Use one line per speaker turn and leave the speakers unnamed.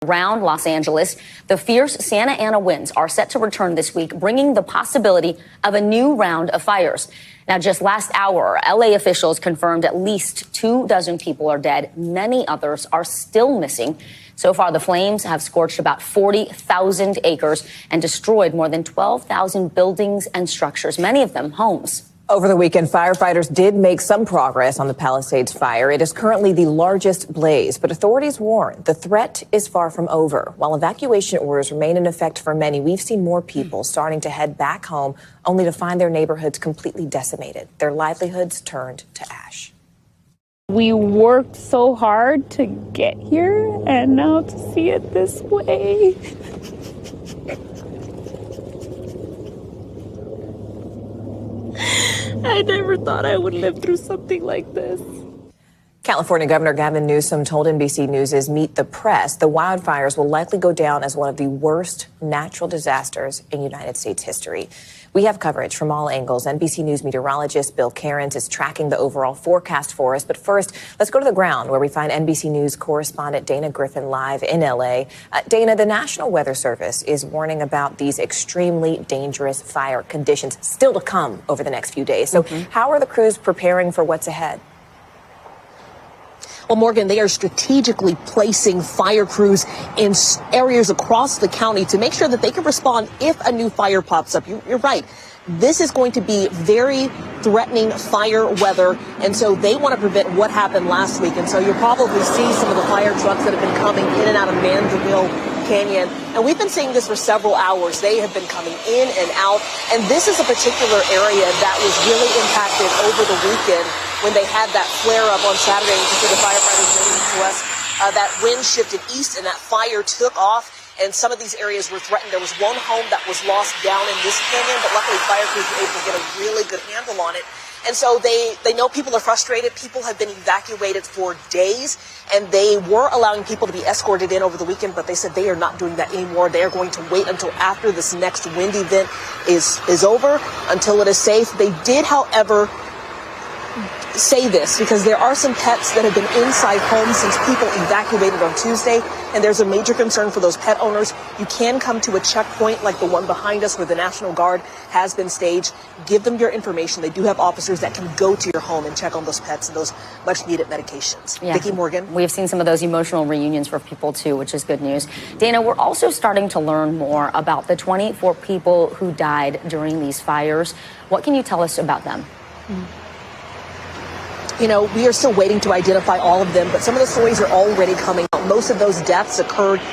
Around Los Angeles, the fierce Santa Ana winds are set to return this week, bringing the possibility of a new round of fires. Now, just last hour, LA officials confirmed at least 24 people are dead. Many others are still missing. So far, the flames have scorched about 40,000 acres and destroyed more than 12,000 buildings and structures, many of them homes.
Over the weekend, firefighters did make some progress on the Palisades fire. It is currently the largest blaze, but authorities warn the threat is far from over. While evacuation orders remain in effect for many, we've seen more people starting to head back home, only to find their neighborhoods completely decimated, their livelihoods turned to ash.
We worked so hard to get here, and now to see it this way. I never thought I would live through something like this.
California Governor Gavin Newsom told NBC News' Meet the Press the wildfires will likely go down as one of the worst natural disasters in United States history. We have coverage from all angles. NBC News meteorologist Bill Cairns is tracking the overall forecast for us. But first, let's go to the ground where we find NBC News correspondent Dana Griffin live in L.A. Dana, the National Weather Service is warning about these extremely dangerous fire conditions still to come over the next few days. So how are the crews preparing for what's ahead?
Well, Morgan, they are strategically placing fire crews in areas across the county to make sure that they can respond if a new fire pops up. You're right. This is going to be very threatening fire weather, and so they want to prevent what happened last week. And so you'll probably see some of the fire trucks that have been coming in and out of Mandeville Canyon. And we've been seeing this for several hours. They have been coming in and out. And this is a particular area that was really impacted over the weekend when they had that flare up on Saturday. You can see the firefighters bringing to us. That wind shifted east and that fire took off. And some of these areas were threatened. There was one home that was lost down in this canyon, but luckily fire crews were able to get a really good handle on it. And so they know people are frustrated. People have been evacuated for days, and they were allowing people to be escorted in over the weekend, but they said they are not doing that anymore. They are going to wait until after this next wind event is over, until it is safe. They did, however, say this because there are some pets that have been inside homes since people evacuated on Tuesday, and there's a major concern for those pet owners. You can come to a checkpoint like the one behind us where the National Guard has been staged. Give them your information. They do have officers that can go to your home and check on those pets and those much needed medications.
Yeah.
Vicki Morgan.
We've seen some of those emotional reunions for people too, which is good news. Dana, we're also starting to learn more about the 24 people who died during these fires. What can you tell us about them?
You know, we are still waiting to identify all of them, but some of the stories are already coming out. Most of those deaths occurred